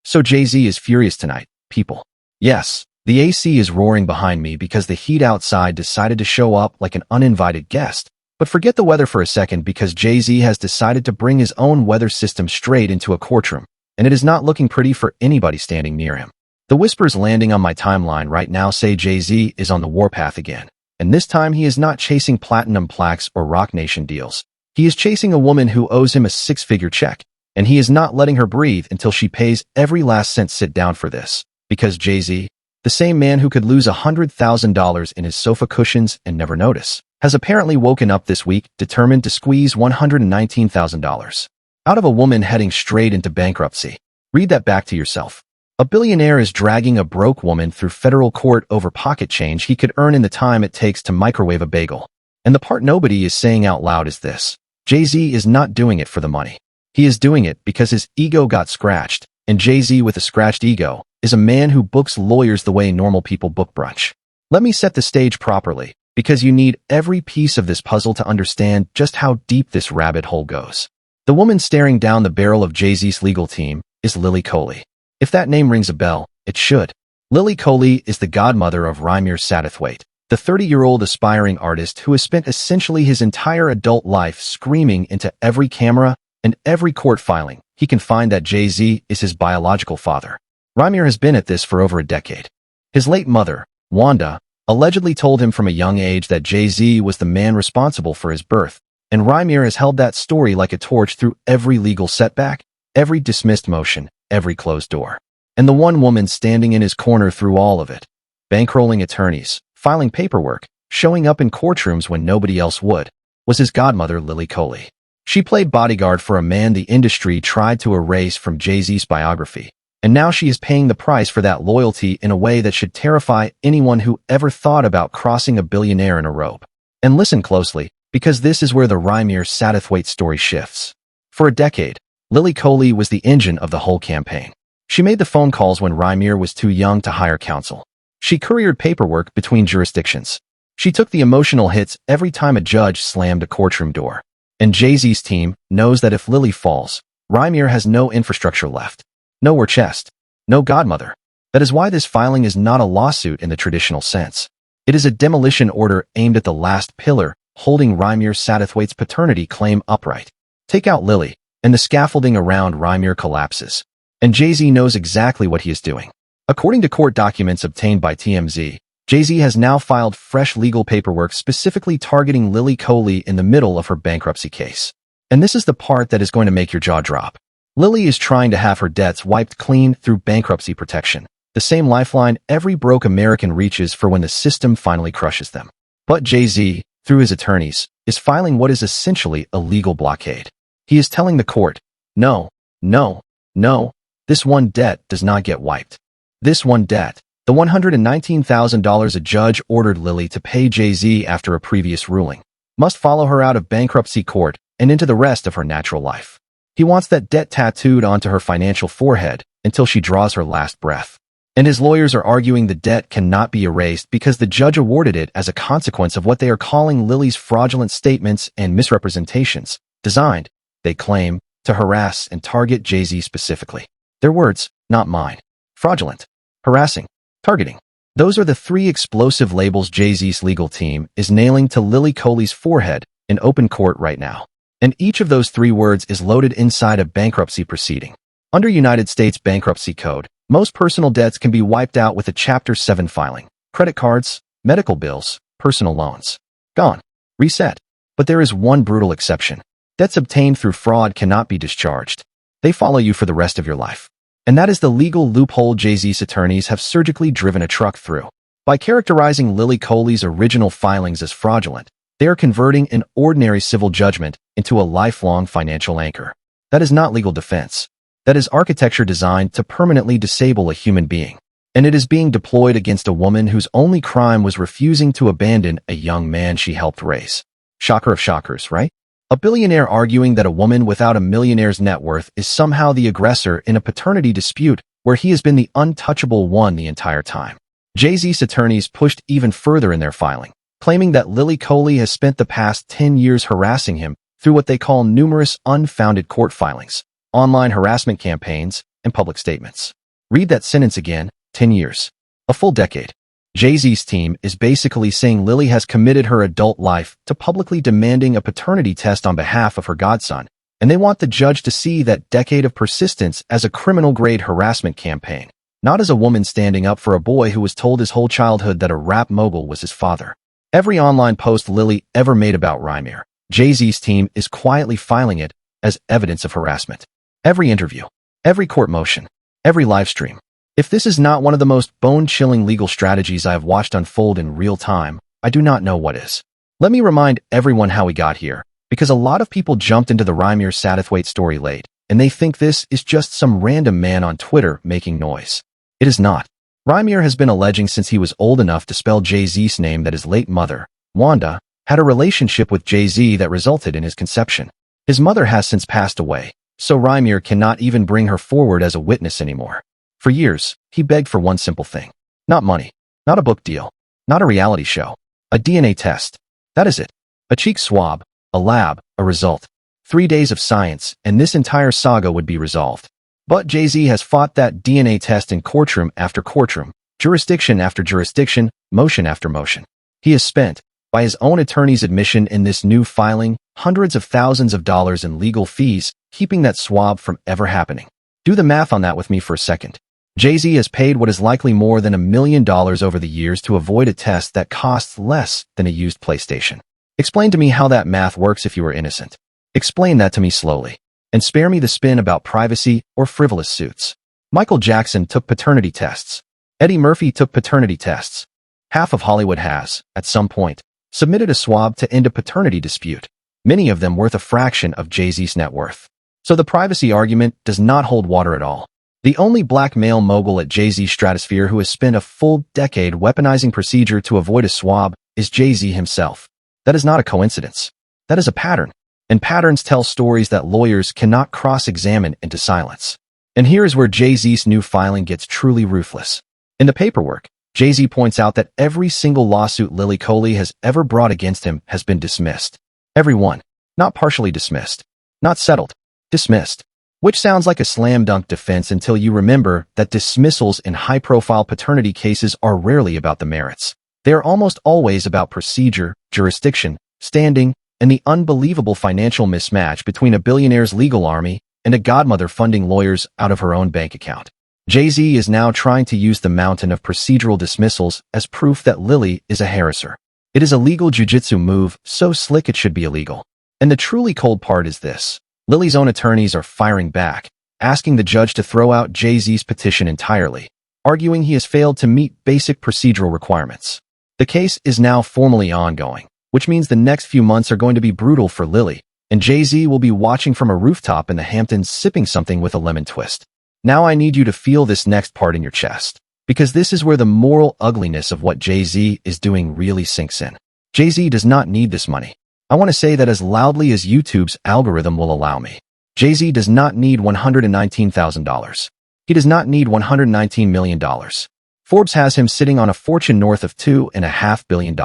So Jay-Z is furious tonight, people. Yes, the AC is roaring behind me because the heat outside decided to show up like an uninvited guest. But forget the weather for a second because Jay-Z has decided to bring his own weather system straight into a courtroom, and it is not looking pretty for anybody standing near him. The whispers landing on my timeline right now say Jay-Z is on the warpath again, and this time he is not chasing platinum plaques or Rock Nation deals. He is chasing a woman who owes him a six-figure check, and he is not letting her breathe until she pays every last cent. Sit down for this, because Jay-Z, the same man who could lose $100,000 in his sofa cushions and never notice, has apparently woken up this week determined to squeeze $119,000 out of a woman heading straight into bankruptcy. Read that back to yourself. A billionaire is dragging a broke woman through federal court over pocket change he could earn in the time it takes to microwave a bagel. And the part nobody is saying out loud is this: Jay-Z is not doing it for the money. He is doing it because his ego got scratched, and Jay-Z with a scratched ego is a man who books lawyers the way normal people book brunch. Let me set the stage properly, because you need every piece of this puzzle to understand just how deep this rabbit hole goes. The woman staring down the barrel of Jay-Z's legal team is Lilly Coley. If that name rings a bell, it should. Lilly Coley is the godmother of Rymir Satterthwaite, the 30-year-old aspiring artist who has spent essentially his entire adult life screaming into every camera and every court filing he can find that Jay-Z is his biological father. Rymir has been at this for over a decade. His late mother, Wanda, allegedly told him from a young age that Jay-Z was the man responsible for his birth, and Rymir has held that story like a torch through every legal setback, every dismissed motion, every closed door. And the one woman standing in his corner through all of it, bankrolling attorneys, filing paperwork, showing up in courtrooms when nobody else would, was his godmother, Lilly Coley. She played bodyguard for a man the industry tried to erase from Jay-Z's biography, and now she is paying the price for that loyalty in a way that should terrify anyone who ever thought about crossing a billionaire in a robe. And listen closely, because this is where the Rymir Satterthwaite story shifts. For a decade, Lilly Coley was the engine of the whole campaign. She made the phone calls when Rymir was too young to hire counsel. She couriered paperwork between jurisdictions. She took the emotional hits every time a judge slammed a courtroom door. And Jay-Z's team knows that if Lilly falls, Rymir has no infrastructure left. No war chest. No godmother. That is why this filing is not a lawsuit in the traditional sense. It is a demolition order aimed at the last pillar, holding Rymir Satterthwaite's paternity claim upright. Take out Lilly, and the scaffolding around Rymir collapses. And Jay-Z knows exactly what he is doing. According to court documents obtained by TMZ, Jay-Z has now filed fresh legal paperwork specifically targeting Lilly Coley in the middle of her bankruptcy case. And this is the part that is going to make your jaw drop. Lilly is trying to have her debts wiped clean through bankruptcy protection, the same lifeline every broke American reaches for when the system finally crushes them. But Jay-Z, through his attorneys, is filing what is essentially a legal blockade. He is telling the court, no, no, no, this one debt does not get wiped. This one debt, the $119,000 a judge ordered Lilly to pay Jay-Z after a previous ruling, must follow her out of bankruptcy court and into the rest of her natural life. He wants that debt tattooed onto her financial forehead until she draws her last breath. And his lawyers are arguing the debt cannot be erased because the judge awarded it as a consequence of what they are calling Lilly's fraudulent statements and misrepresentations, designed, they claim, to harass and target Jay-Z specifically. Their words, not mine. Fraudulent, harassing, targeting. Those are the three explosive labels Jay-Z's legal team is nailing to Lilly Coley's forehead in open court right now. And each of those three words is loaded inside a bankruptcy proceeding. Under United States Bankruptcy Code, most personal debts can be wiped out with a Chapter 7 filing. Credit cards, medical bills, personal loans. Gone. Reset. But there is one brutal exception. Debts obtained through fraud cannot be discharged. They follow you for the rest of your life. And that is the legal loophole Jay-Z's attorneys have surgically driven a truck through. By characterizing Lilly Coley's original filings as fraudulent, they are converting an ordinary civil judgment into a lifelong financial anchor. That is not legal defense. That is architecture designed to permanently disable a human being. And it is being deployed against a woman whose only crime was refusing to abandon a young man she helped raise. Shocker of shockers, right? A billionaire arguing that a woman without a millionaire's net worth is somehow the aggressor in a paternity dispute where he has been the untouchable one the entire time. Jay-Z's attorneys pushed even further in their filing, claiming that Lilly Coley has spent the past 10 years harassing him through what they call numerous unfounded court filings, online harassment campaigns, and public statements. Read that sentence again, 10 years. A full decade. Jay-Z's team is basically saying Lilly has committed her adult life to publicly demanding a paternity test on behalf of her godson, and they want the judge to see that decade of persistence as a criminal-grade harassment campaign, not as a woman standing up for a boy who was told his whole childhood that a rap mogul was his father. Every online post Lilly ever made about Rymir, Jay-Z's team is quietly filing it as evidence of harassment. Every interview, every court motion, every live stream. If this is not one of the most bone-chilling legal strategies I have watched unfold in real time, I do not know what is. Let me remind everyone how we got here, because a lot of people jumped into the Rymir Satterthwaite story late, and they think this is just some random man on Twitter making noise. It is not. Rymir has been alleging since he was old enough to spell Jay-Z's name that his late mother, Wanda, had a relationship with Jay-Z that resulted in his conception. His mother has since passed away, so Rymir cannot even bring her forward as a witness anymore. For years, he begged for one simple thing. Not money, not a book deal, not a reality show, a DNA test. That is it. A cheek swab, a lab, a result. 3 days of science, and this entire saga would be resolved. But Jay-Z has fought that DNA test in courtroom after courtroom, jurisdiction after jurisdiction, motion after motion. He has spent, by his own attorney's admission in this new filing, hundreds of thousands of dollars in legal fees, keeping that swab from ever happening. Do the math on that with me for a second. Jay-Z has paid what is likely more than $1 million over the years to avoid a test that costs less than a used PlayStation. Explain to me how that math works if you are innocent. Explain that to me slowly. And spare me the spin about privacy or frivolous suits. Michael Jackson took paternity tests. Eddie Murphy took paternity tests. Half of Hollywood has, at some point, submitted a swab to end a paternity dispute, many of them worth a fraction of Jay-Z's net worth. So the privacy argument does not hold water at all. The only black male mogul at Jay-Z's stratosphere who has spent a full decade weaponizing procedure to avoid a swab is Jay-Z himself. That is not a coincidence. That is a pattern. And patterns tell stories that lawyers cannot cross-examine into silence. And here is where Jay-Z's new filing gets truly ruthless. In the paperwork, Jay-Z points out that every single lawsuit Lilly Coley has ever brought against him has been dismissed. Every one. Not partially dismissed. Not settled. Dismissed. Which sounds like a slam-dunk defense until you remember that dismissals in high-profile paternity cases are rarely about the merits. They are almost always about procedure, jurisdiction, standing, and the unbelievable financial mismatch between a billionaire's legal army and a godmother funding lawyers out of her own bank account. Jay-Z is now trying to use the mountain of procedural dismissals as proof that Lilly is a harasser. It is a legal jujitsu move, so slick it should be illegal. And the truly cold part is this. Lilly's own attorneys are firing back, asking the judge to throw out Jay-Z's petition entirely, arguing he has failed to meet basic procedural requirements. The case is now formally ongoing, which means the next few months are going to be brutal for Lilly, and Jay-Z will be watching from a rooftop in the Hamptons sipping something with a lemon twist. Now I need you to feel this next part in your chest, because this is where the moral ugliness of what Jay-Z is doing really sinks in. Jay-Z does not need this money. I want to say that as loudly as YouTube's algorithm will allow me. Jay-Z does not need $119,000. He does not need $119 million. Forbes has him sitting on a fortune north of $2.5 billion.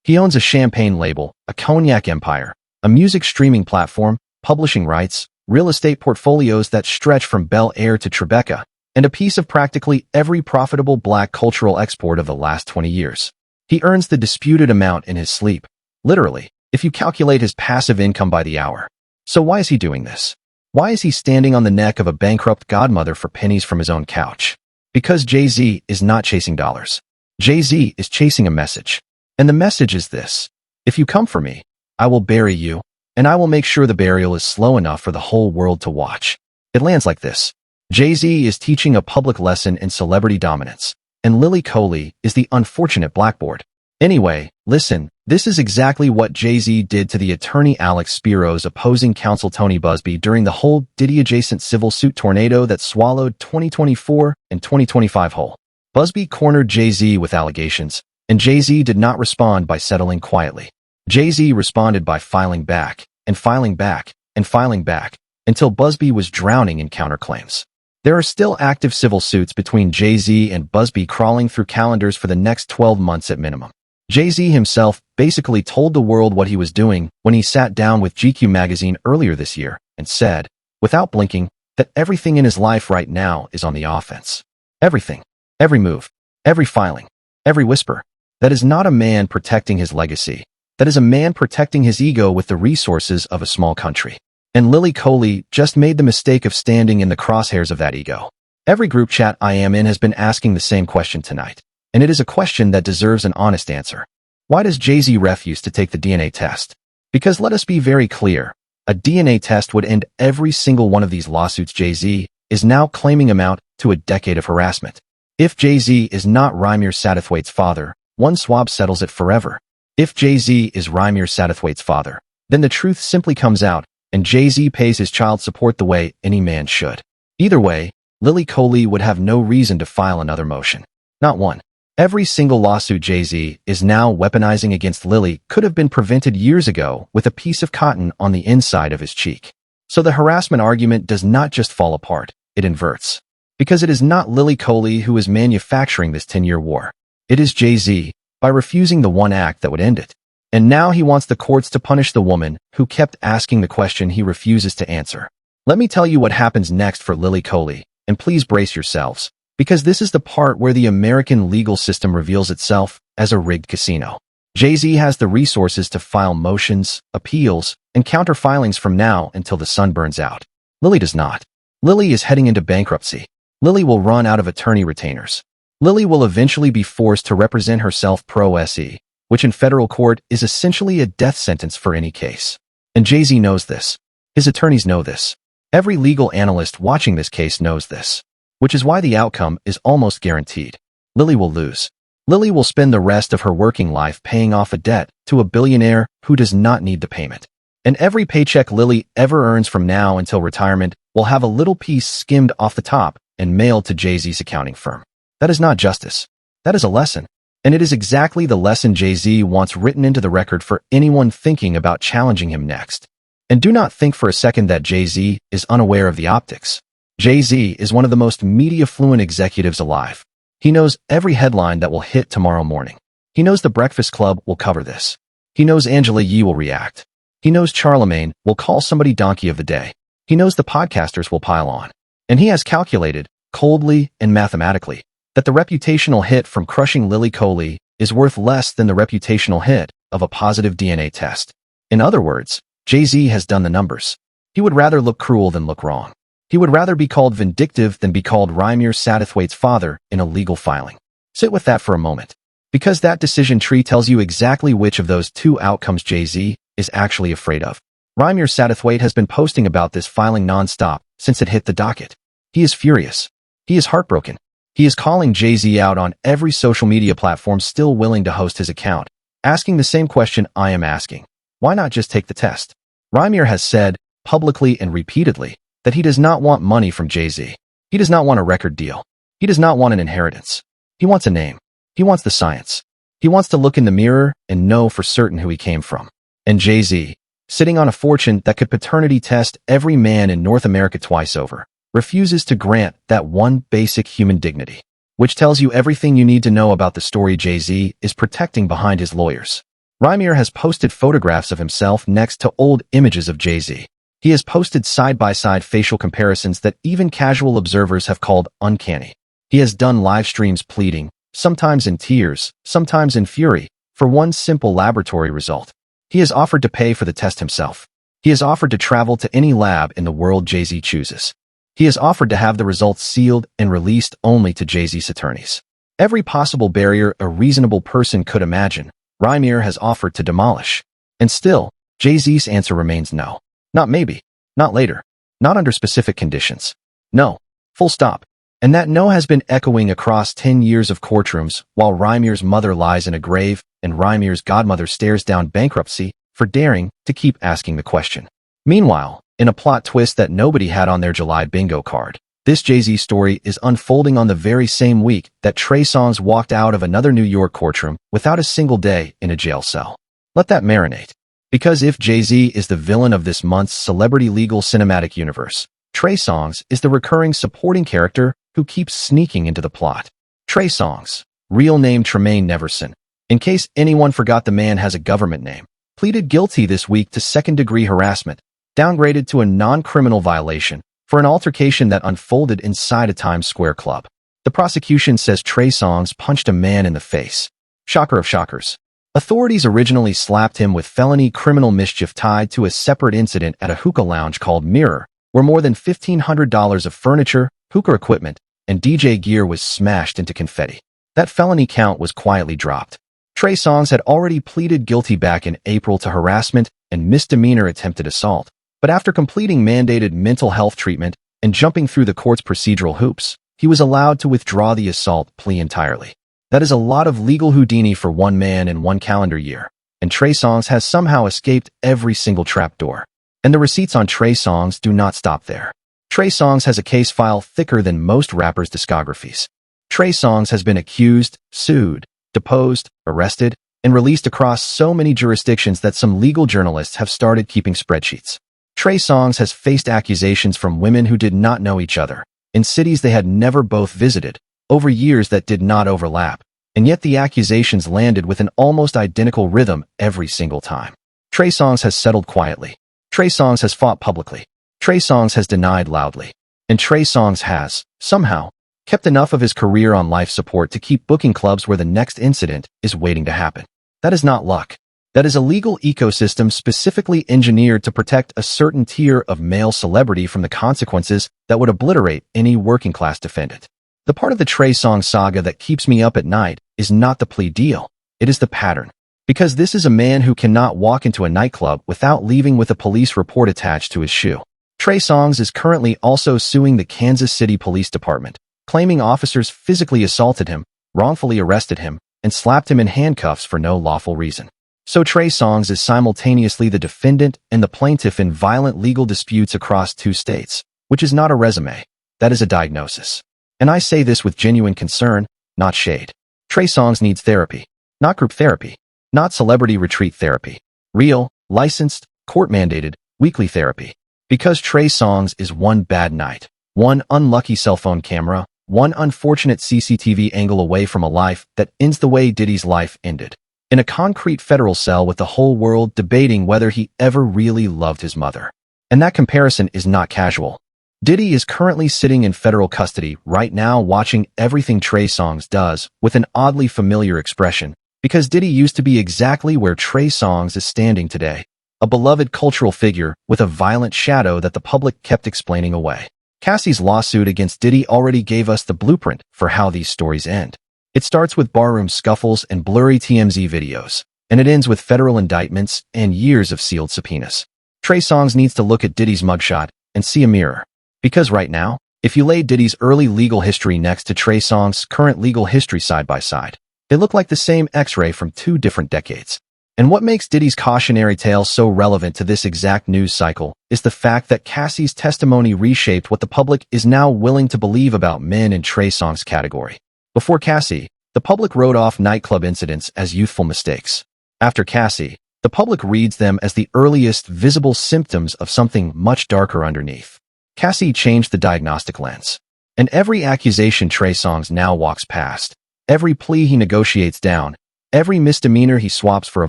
He owns a champagne label, a cognac empire, a music streaming platform, publishing rights, real estate portfolios that stretch from Bel Air to Tribeca, and a piece of practically every profitable black cultural export of the last 20 years. He earns the disputed amount in his sleep, literally, if you calculate his passive income by the hour. So why is he doing this? Why is he standing on the neck of a bankrupt godmother for pennies from his own couch? Because Jay-Z is not chasing dollars. Jay-Z is chasing a message. And the message is this. If you come for me, I will bury you, and I will make sure the burial is slow enough for the whole world to watch. It lands like this. Jay-Z is teaching a public lesson in celebrity dominance, and Lilly Coley is the unfortunate blackboard. Anyway, listen, this is exactly what Jay-Z did to the attorney Alex Spiro's opposing counsel Tony Busby during the whole Diddy-adjacent civil suit tornado that swallowed 2024 and 2025 whole. Busby cornered Jay-Z with allegations, and Jay-Z did not respond by settling quietly. Jay-Z responded by filing back, and filing back, and filing back, until Busby was drowning in counterclaims. There are still active civil suits between Jay-Z and Busby crawling through calendars for the next 12 months at minimum. Jay-Z himself basically told the world what he was doing when he sat down with GQ magazine earlier this year and said, without blinking, that everything in his life right now is on the offense. Everything, every move, every filing, every whisper. That is not a man protecting his legacy. That is a man protecting his ego with the resources of a small country. And Lilly Coley just made the mistake of standing in the crosshairs of that ego. Every group chat I am in has been asking the same question tonight. And it is a question that deserves an honest answer. Why does Jay-Z refuse to take the DNA test? Because let us be very clear, a DNA test would end every single one of these lawsuits Jay-Z is now claiming amount to a decade of harassment. If Jay-Z is not Rymir Satterthwaite's father, one swab settles it forever. If Jay-Z is Rymir Satterthwaite's father, then the truth simply comes out, and Jay-Z pays his child support the way any man should. Either way, Lilly Coley would have no reason to file another motion. Not one. Every single lawsuit Jay-Z is now weaponizing against Lilly could have been prevented years ago with a piece of cotton on the inside of his cheek. So the harassment argument does not just fall apart, it inverts. Because it is not Lilly Coley who is manufacturing this 10-year war. It is Jay-Z, by refusing the one act that would end it. And now he wants the courts to punish the woman who kept asking the question he refuses to answer. Let me tell you what happens next for Lilly Coley, and please brace yourselves, because this is the part where the American legal system reveals itself as a rigged casino. Jay-Z has the resources to file motions, appeals, and counter-filings from now until the sun burns out. Lilly does not. Lilly is heading into bankruptcy. Lilly will run out of attorney retainers. Lilly will eventually be forced to represent herself pro se, which in federal court is essentially a death sentence for any case. And Jay-Z knows this. His attorneys know this. Every legal analyst watching this case knows this, which is why the outcome is almost guaranteed. Lilly will lose. Lilly will spend the rest of her working life paying off a debt to a billionaire who does not need the payment. And every paycheck Lilly ever earns from now until retirement will have a little piece skimmed off the top and mailed to Jay-Z's accounting firm. That is not justice. That is a lesson. And it is exactly the lesson Jay-Z wants written into the record for anyone thinking about challenging him next. And do not think for a second that Jay-Z is unaware of the optics. Jay-Z is one of the most media-fluent executives alive. He knows every headline that will hit tomorrow morning. He knows The Breakfast Club will cover this. He knows Angela Yee will react. He knows Charlemagne will call somebody donkey of the day. He knows the podcasters will pile on. And he has calculated, coldly and mathematically, that the reputational hit from crushing Lilly Coley is worth less than the reputational hit of a positive DNA test. In other words, Jay-Z has done the numbers. He would rather look cruel than look wrong. He would rather be called vindictive than be called Rymir Satterthwaite's father in a legal filing. Sit with that for a moment. Because that decision tree tells you exactly which of those two outcomes Jay-Z is actually afraid of. Rymir Satterthwaite has been posting about this filing nonstop since it hit the docket. He is furious. He is heartbroken. He is calling Jay-Z out on every social media platform still willing to host his account, asking the same question I am asking. Why not just take the test? Rymir has said, publicly and repeatedly, that he does not want money from Jay-Z. He does not want a record deal. He does not want an inheritance. He wants a name. He wants the science. He wants to look in the mirror and know for certain who he came from. And Jay-Z, sitting on a fortune that could paternity test every man in North America twice over, refuses to grant that one basic human dignity, which tells you everything you need to know about the story Jay-Z is protecting behind his lawyers. Rymir has posted photographs of himself next to old images of Jay-Z. He has posted side-by-side facial comparisons that even casual observers have called uncanny. He has done live streams pleading, sometimes in tears, sometimes in fury, for one simple laboratory result. He has offered to pay for the test himself. He has offered to travel to any lab in the world Jay-Z chooses. He has offered to have the results sealed and released only to Jay-Z's attorneys. Every possible barrier a reasonable person could imagine, Rymir has offered to demolish. And still, Jay-Z's answer remains no. Not maybe. Not later. Not under specific conditions. No. Full stop. And that no has been echoing across 10 years of courtrooms while Rymir's mother lies in a grave and Rymir's godmother stares down bankruptcy for daring to keep asking the question. Meanwhile, in a plot twist that nobody had on their July bingo card, this Jay-Z story is unfolding on the very same week that Trey Songz walked out of another New York courtroom without a single day in a jail cell. Let that marinate. Because if Jay-Z is the villain of this month's celebrity legal cinematic universe, Trey Songz is the recurring supporting character who keeps sneaking into the plot. Trey Songz, real name Tremaine Neverson, in case anyone forgot the man has a government name, pleaded guilty this week to second-degree harassment, downgraded to a non-criminal violation, for an altercation that unfolded inside a Times Square club. The prosecution says Trey Songz punched a man in the face. Shocker of shockers. Authorities originally slapped him with felony criminal mischief tied to a separate incident at a hookah lounge called Mirror, where more than $1,500 of furniture, hookah equipment, and DJ gear was smashed into confetti. That felony count was quietly dropped. Trey Songz had already pleaded guilty back in April to harassment and misdemeanor attempted assault, but after completing mandated mental health treatment and jumping through the court's procedural hoops, he was allowed to withdraw the assault plea entirely. That is a lot of legal Houdini for one man in one calendar year, and Trey Songz has somehow escaped every single trapdoor. And the receipts on Trey Songz do not stop there. Trey Songz has a case file thicker than most rappers' discographies. Trey Songz has been accused, sued, deposed, arrested, and released across so many jurisdictions that some legal journalists have started keeping spreadsheets. Trey Songz has faced accusations from women who did not know each other, in cities they had never both visited, over years that did not overlap, and yet the accusations landed with an almost identical rhythm every single time. Trey Songz has settled quietly. Trey Songz has fought publicly. Trey Songz has denied loudly. And Trey Songz has, somehow, kept enough of his career on life support to keep booking clubs where the next incident is waiting to happen. That is not luck. That is a legal ecosystem specifically engineered to protect a certain tier of male celebrity from the consequences that would obliterate any working-class defendant. The part of the Trey Songz saga that keeps me up at night is not the plea deal. It is the pattern. Because this is a man who cannot walk into a nightclub without leaving with a police report attached to his shoe. Trey Songz is currently also suing the Kansas City Police Department, claiming officers physically assaulted him, wrongfully arrested him, and slapped him in handcuffs for no lawful reason. So Trey Songz is simultaneously the defendant and the plaintiff in violent legal disputes across 2 states, which is not a resume. That is a diagnosis. And I say this with genuine concern, not shade. Trey Songz needs therapy, not group therapy, not celebrity retreat therapy. Real, licensed, court-mandated, weekly therapy. Because Trey Songz is one bad night, one unlucky cell phone camera, one unfortunate CCTV angle away from a life that ends the way Diddy's life ended. In a concrete federal cell with the whole world debating whether he ever really loved his mother. And that comparison is not casual. Diddy is currently sitting in federal custody right now watching everything Trey Songz does with an oddly familiar expression, because Diddy used to be exactly where Trey Songz is standing today, a beloved cultural figure with a violent shadow that the public kept explaining away. Cassie's lawsuit against Diddy already gave us the blueprint for how these stories end. It starts with barroom scuffles and blurry TMZ videos, and it ends with federal indictments and years of sealed subpoenas. Trey Songz needs to look at Diddy's mugshot and see a mirror. Because right now, if you lay Diddy's early legal history next to Trey Songz's current legal history side by side, they look like the same X-ray from 2 different decades. And what makes Diddy's cautionary tale so relevant to this exact news cycle is the fact that Cassie's testimony reshaped what the public is now willing to believe about men in Trey Songz's category. Before Cassie, the public wrote off nightclub incidents as youthful mistakes. After Cassie, the public reads them as the earliest visible symptoms of something much darker underneath. Cassie changed the diagnostic lens. And every accusation Trey Songz now walks past, every plea he negotiates down, every misdemeanor he swaps for a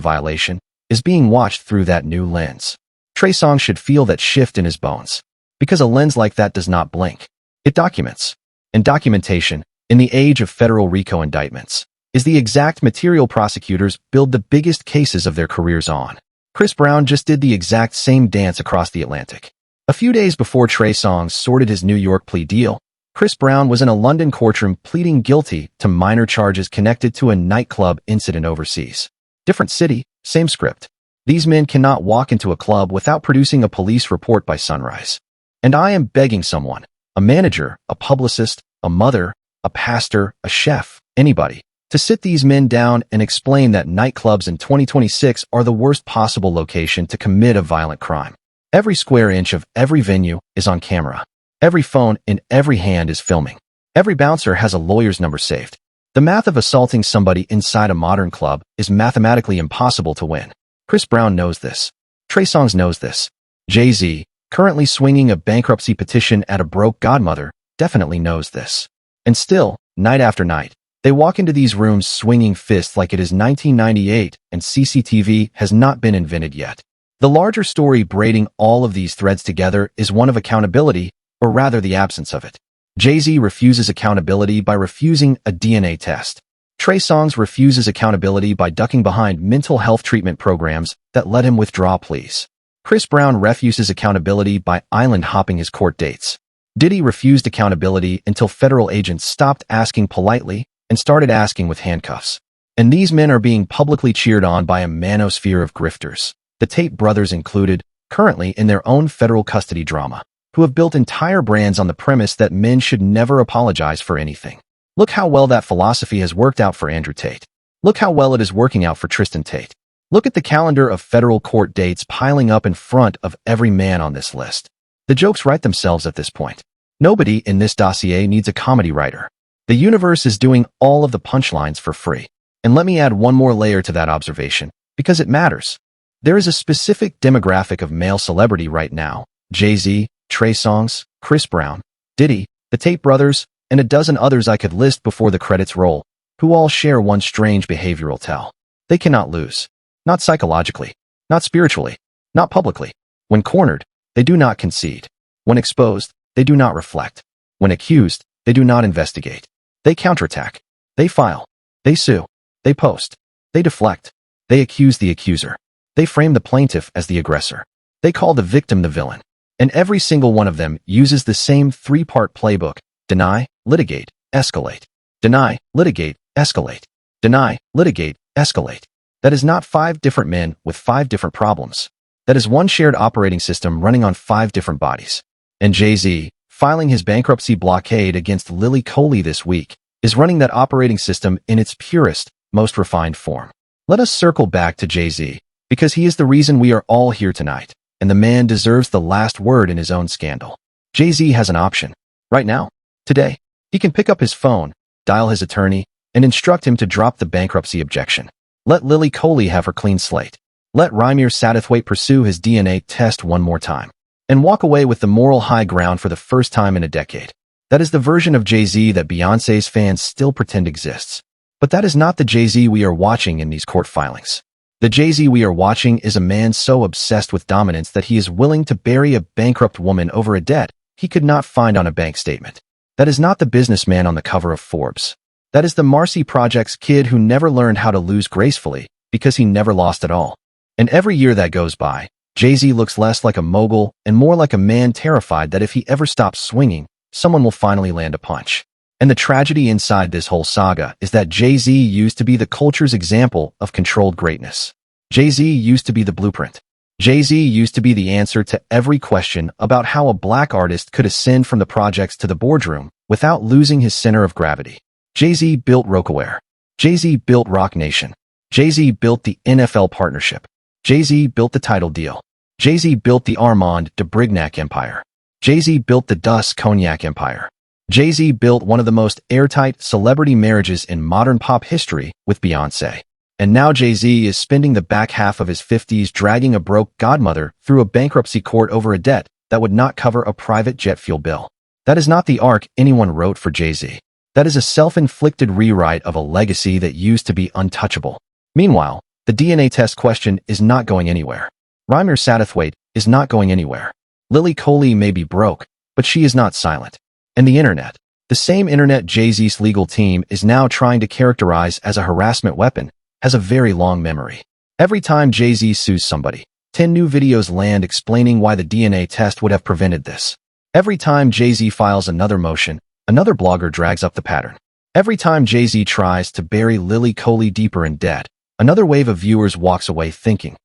violation, is being watched through that new lens. Trey Songz should feel that shift in his bones. Because a lens like that does not blink. It documents. And documentation, in the age of federal RICO indictments, is the exact material prosecutors build the biggest cases of their careers on. Chris Brown just did the exact same dance across the Atlantic. A few days before Trey Songz sorted his New York plea deal, Chris Brown was in a London courtroom pleading guilty to minor charges connected to a nightclub incident overseas. Different city, same script. These men cannot walk into a club without producing a police report by sunrise. And I am begging someone, a manager, a publicist, a mother, a pastor, a chef, anybody, to sit these men down and explain that nightclubs in 2026 are the worst possible location to commit a violent crime. Every square inch of every venue is on camera. Every phone in every hand is filming. Every bouncer has a lawyer's number saved. The math of assaulting somebody inside a modern club is mathematically impossible to win. Chris Brown knows this. Trey Songz knows this. Jay-Z, currently swinging a bankruptcy petition at a broke godmother, definitely knows this. And still, night after night, they walk into these rooms swinging fists like it is 1998 and CCTV has not been invented yet. The larger story braiding all of these threads together is one of accountability, or rather the absence of it. Jay-Z refuses accountability by refusing a DNA test. Trey Songz refuses accountability by ducking behind mental health treatment programs that let him withdraw pleas. Chris Brown refuses accountability by island hopping his court dates. Diddy refused accountability until federal agents stopped asking politely and started asking with handcuffs. And these men are being publicly cheered on by a manosphere of grifters, the Tate brothers included, currently in their own federal custody drama, who have built entire brands on the premise that men should never apologize for anything. Look how well that philosophy has worked out for Andrew Tate. Look how well it is working out for Tristan Tate. Look at the calendar of federal court dates piling up in front of every man on this list. The jokes write themselves at this point. Nobody in this dossier needs a comedy writer. The universe is doing all of the punchlines for free. And let me add one more layer to that observation, because it matters. There is a specific demographic of male celebrity right now: Jay-Z, Trey Songz, Chris Brown, Diddy, the Tate brothers, and a dozen others I could list before the credits roll, who all share one strange behavioral tell. They cannot lose. Not psychologically, not spiritually, not publicly. When cornered, they do not concede. When exposed, they do not reflect. When accused, they do not investigate. They counterattack. They file. They sue. They post. They deflect. They accuse the accuser. They frame the plaintiff as the aggressor. They call the victim the villain. And every single one of them uses the same three-part playbook: deny, litigate, escalate. Deny, litigate, escalate. Deny, litigate, escalate. That is not 5 different men with 5 different problems. That is one shared operating system running on 5 different bodies. And Jay-Z, filing his bankruptcy blockade against Lilly Coley this week, is running that operating system in its purest, most refined form. Let us circle back to Jay-Z, because he is the reason we are all here tonight, and the man deserves the last word in his own scandal. Jay-Z has an option. Right now, today, he can pick up his phone, dial his attorney, and instruct him to drop the bankruptcy objection. Let Lilly Coley have her clean slate. Let Rymir Satterthwaite pursue his DNA test one more time, and walk away with the moral high ground for the first time in a decade. That is the version of Jay-Z that Beyoncé's fans still pretend exists. But that is not the Jay-Z we are watching in these court filings. The Jay-Z we are watching is a man so obsessed with dominance that he is willing to bury a bankrupt woman over a debt he could not find on a bank statement. That is not the businessman on the cover of Forbes. That is the Marcy Project's kid who never learned how to lose gracefully because he never lost at all. And every year that goes by, Jay-Z looks less like a mogul and more like a man terrified that if he ever stops swinging, someone will finally land a punch. And the tragedy inside this whole saga is that Jay-Z used to be the culture's example of controlled greatness. Jay-Z used to be the blueprint. Jay-Z used to be the answer to every question about how a black artist could ascend from the projects to the boardroom without losing his center of gravity. Jay-Z built Rocawear. Jay-Z built Roc Nation. Jay-Z built the NFL partnership. Jay-Z built the title deal. Jay-Z built the Armand de Brignac empire. Jay-Z built the Dus Cognac empire. Jay-Z built one of the most airtight celebrity marriages in modern pop history with Beyoncé. And now Jay-Z is spending the back half of his 50s dragging a broke godmother through a bankruptcy court over a debt that would not cover a private jet fuel bill. That is not the arc anyone wrote for Jay-Z. That is a self-inflicted rewrite of a legacy that used to be untouchable. Meanwhile, the DNA test question is not going anywhere. Rymir Satterthwaite is not going anywhere. Lilly Coley may be broke, but she is not silent. And the internet, the same internet Jay-Z's legal team is now trying to characterize as a harassment weapon, has a very long memory. Every time Jay-Z sues somebody, 10 new videos land explaining why the DNA test would have prevented this. Every time Jay-Z files another motion, another blogger drags up the pattern. Every time Jay-Z tries to bury Lilly Coley deeper in debt, another wave of viewers walks away thinking,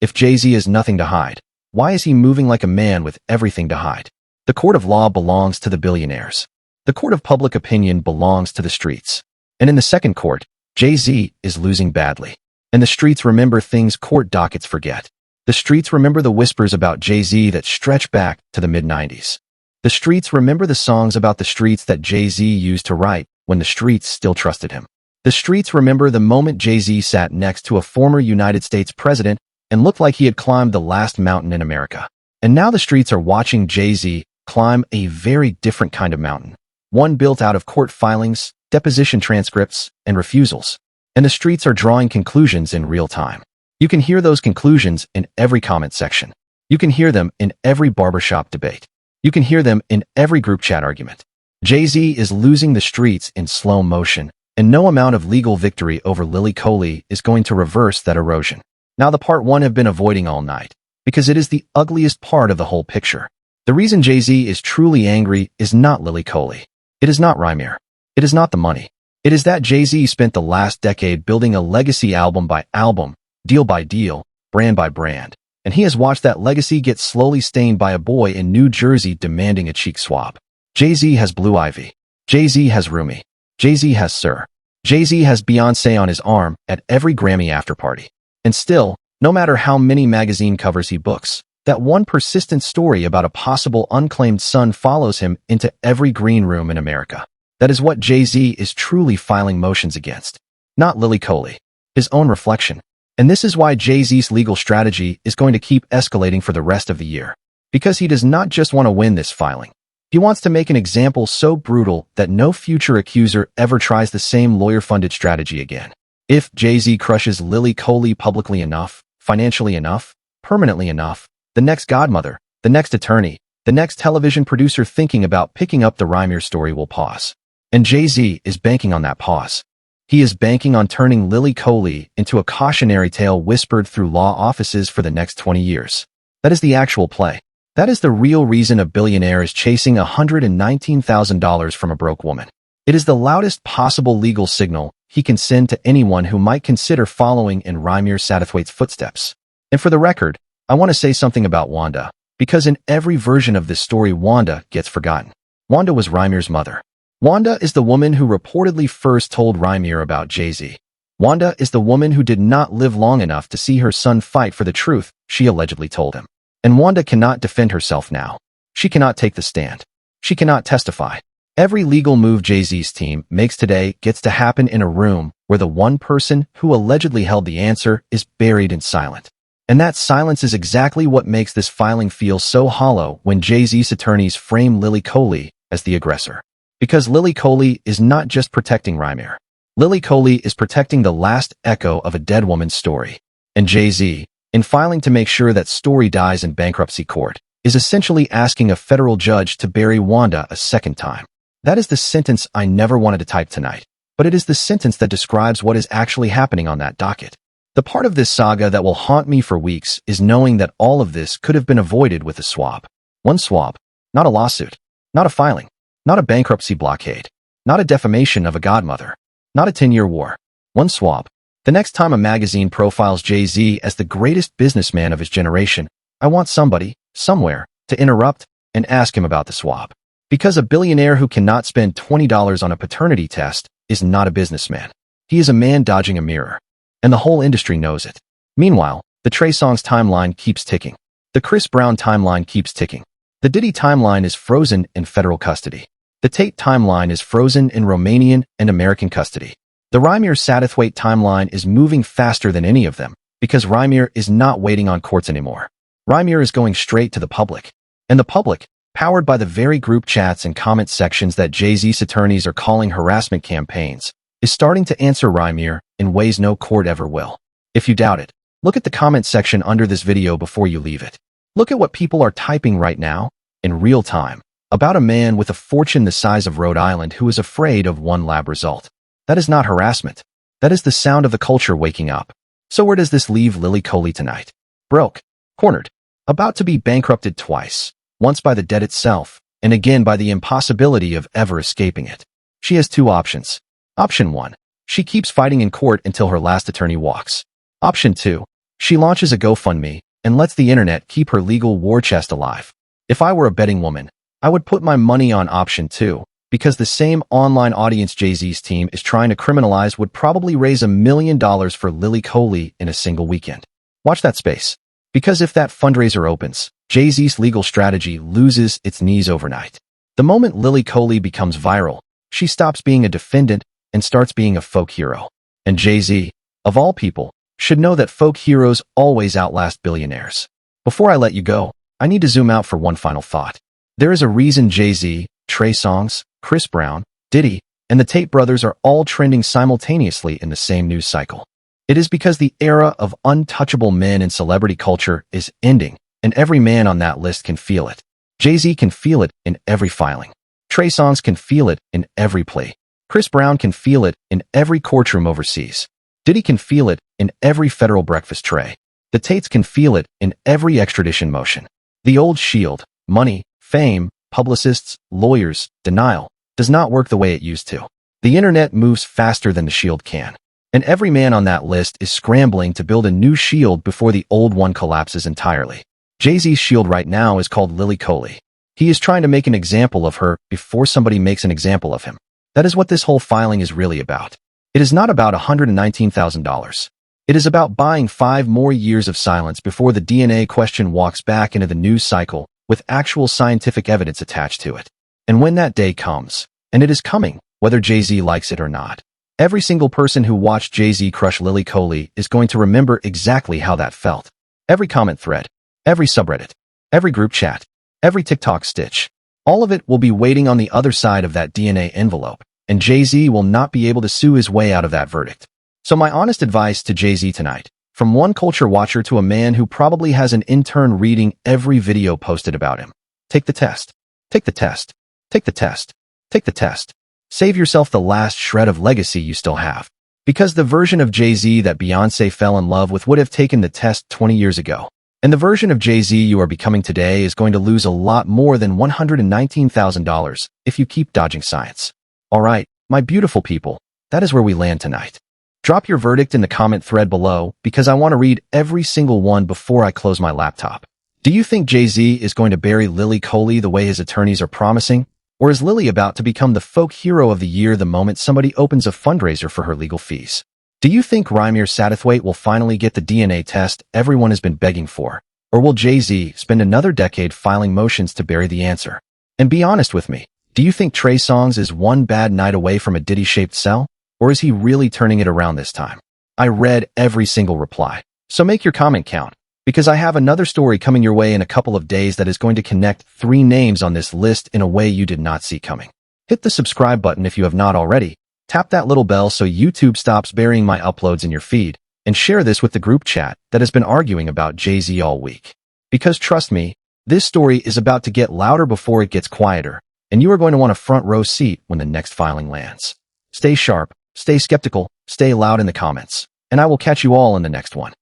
if Jay-Z has nothing to hide, why is he moving like a man with everything to hide? The court of law belongs to the billionaires. The court of public opinion belongs to the streets. And in the second court, Jay-Z is losing badly. And the streets remember things court dockets forget. The streets remember the whispers about Jay-Z that stretch back to the mid-90s. The streets remember the songs about the streets that Jay-Z used to write when the streets still trusted him. The streets remember the moment Jay-Z sat next to a former United States president and looked like he had climbed the last mountain in America. And now the streets are watching Jay-Z climb a very different kind of mountain, one built out of court filings, deposition transcripts, and refusals. And the streets are drawing conclusions in real time. You can hear those conclusions in every comment section. You can hear them in every barbershop debate. You can hear them in every group chat argument. Jay-Z is losing the streets in slow motion, and no amount of legal victory over Lilly Coley is going to reverse that erosion. Now, the part one have been avoiding all night, because it is the ugliest part of the whole picture. The reason Jay-Z is truly angry is not Lilly Coley. It is not Rymir. It is not the money. It is that Jay-Z spent the last decade building a legacy album by album, deal by deal, brand by brand, and he has watched that legacy get slowly stained by a boy in New Jersey demanding a cheek swab. Jay-Z has Blue Ivy. Jay-Z has Rymir. Jay-Z has Sir. Jay-Z has Beyoncé on his arm at every Grammy afterparty. And still, no matter how many magazine covers he books, that one persistent story about a possible unclaimed son follows him into every green room in America. That is what Jay-Z is truly filing motions against. Not Lilly Coley, his own reflection. And this is why Jay-Z's legal strategy is going to keep escalating for the rest of the year. Because he does not just want to win this filing. He wants to make an example so brutal that no future accuser ever tries the same lawyer-funded strategy again. If Jay-Z crushes Lilly Coley publicly enough, financially enough, permanently enough, the next godmother, the next attorney, the next television producer thinking about picking up the Rymir story will pause. And Jay-Z is banking on that pause. He is banking on turning Lilly Coley into a cautionary tale whispered through law offices for the next 20 years. That is the actual play. That is the real reason a billionaire is chasing $119,000 from a broke woman. It is the loudest possible legal signal he can send to anyone who might consider following in Rymir Satterthwaite's footsteps. And for the record, I want to say something about Wanda, because in every version of this story, Wanda gets forgotten. Wanda was Rymir's mother. Wanda is the woman who reportedly first told Rymir about Jay-Z. Wanda is the woman who did not live long enough to see her son fight for the truth she allegedly told him. And Wanda cannot defend herself now. She cannot take the stand. She cannot testify. Every legal move Jay-Z's team makes today gets to happen in a room where the one person who allegedly held the answer is buried in silence. And that silence is exactly what makes this filing feel so hollow when Jay-Z's attorneys frame Lilly Coley as the aggressor. Because Lilly Coley is not just protecting Rymir. Lilly Coley is protecting the last echo of a dead woman's story. And Jay-Z, in filing to make sure that story dies in bankruptcy court, is essentially asking a federal judge to bury Wanda a second time. That is the sentence I never wanted to type tonight, but it is the sentence that describes what is actually happening on that docket. The part of this saga that will haunt me for weeks is knowing that all of this could have been avoided with a swab. One swab, not a lawsuit, not a filing, not a bankruptcy blockade, not a defamation of a godmother, not a 10-year war. One swab. The next time a magazine profiles Jay-Z as the greatest businessman of his generation, I want somebody, somewhere, to interrupt and ask him about the swab. Because a billionaire who cannot spend $20 on a paternity test is not a businessman. He is a man dodging a mirror. And the whole industry knows it. Meanwhile, the Trey Songz timeline keeps ticking. The Chris Brown timeline keeps ticking. The Diddy timeline is frozen in federal custody. The Tate timeline is frozen in Romanian and American custody. The Rymir Satterthwaite timeline is moving faster than any of them because Rymir is not waiting on courts anymore. Rymir is going straight to the public. And the public, powered by the very group chats and comment sections that Jay-Z's attorneys are calling harassment campaigns, is starting to answer Rymir in ways no court ever will. If you doubt it, look at the comment section under this video before you leave it. Look at what people are typing right now, in real time, about a man with a fortune the size of Rhode Island who is afraid of one lab result. That is not harassment. That is the sound of the culture waking up. So where does this leave Lilly Coley tonight? Broke, cornered, about to be bankrupted twice, once by the debt itself, and again by the impossibility of ever escaping it. She has two options. Option 1. She keeps fighting in court until her last attorney walks. Option 2. She launches a GoFundMe and lets the internet keep her legal war chest alive. If I were a betting woman, I would put my money on option 2, because the same online audience Jay-Z's team is trying to criminalize would probably raise $1 million for Lilly Coley in a single weekend. Watch that space. Because if that fundraiser opens, Jay-Z's legal strategy loses its knees overnight. The moment Lilly Coley becomes viral, she stops being a defendant and starts being a folk hero. And Jay-Z, of all people, should know that folk heroes always outlast billionaires. Before I let you go, I need to zoom out for one final thought. There is a reason Jay-Z, Trey Songz, Chris Brown, Diddy, and the Tate brothers are all trending simultaneously in the same news cycle. It is because the era of untouchable men in celebrity culture is ending, and every man on that list can feel it. Jay-Z can feel it in every filing. Trey Songz can feel it in every plea. Chris Brown can feel it in every courtroom overseas. Diddy can feel it in every federal breakfast tray. The Tates can feel it in every extradition motion. The old shield, money, fame, publicists, lawyers, denial, does not work the way it used to. The internet moves faster than the shield can. And every man on that list is scrambling to build a new shield before the old one collapses entirely. Jay-Z's shield right now is called Lilly Coley. He is trying to make an example of her before somebody makes an example of him. That is what this whole filing is really about. It is not about $119,000. It is about buying 5 more years of silence before the DNA question walks back into the news cycle with actual scientific evidence attached to it. And when that day comes, and it is coming, whether Jay-Z likes it or not, every single person who watched Jay-Z crush Lilly Coley is going to remember exactly how that felt. Every comment thread, every subreddit, every group chat, every TikTok stitch, all of it will be waiting on the other side of that DNA envelope, and Jay-Z will not be able to sue his way out of that verdict. So my honest advice to Jay-Z tonight, from one culture watcher to a man who probably has an intern reading every video posted about him: take the test. Take the test. Take the test. Take the test. Save yourself the last shred of legacy you still have. Because the version of Jay-Z that Beyoncé fell in love with would have taken the test 20 years ago. And the version of Jay-Z you are becoming today is going to lose a lot more than $119,000 if you keep dodging science. Alright, my beautiful people, that is where we land tonight. Drop your verdict in the comment thread below because I want to read every single one before I close my laptop. Do you think Jay-Z is going to bury Lilly Coley the way his attorneys are promising? Or is Lilly about to become the folk hero of the year the moment somebody opens a fundraiser for her legal fees? Do you think Rymir Satterthwaite will finally get the DNA test everyone has been begging for? Or will Jay-Z spend another decade filing motions to bury the answer? And be honest with me, do you think Trey Songz is one bad night away from a Diddy-shaped cell? Or is he really turning it around this time? I read every single reply. So make your comment count, because I have another story coming your way in a couple of days that is going to connect 3 names on this list in a way you did not see coming. Hit the subscribe button if you have not already. Tap that little bell so YouTube stops burying my uploads in your feed, and share this with the group chat that has been arguing about Jay-Z all week. Because trust me, this story is about to get louder before it gets quieter, and you are going to want a front row seat when the next filing lands. Stay sharp, stay skeptical, stay loud in the comments, and I will catch you all in the next one.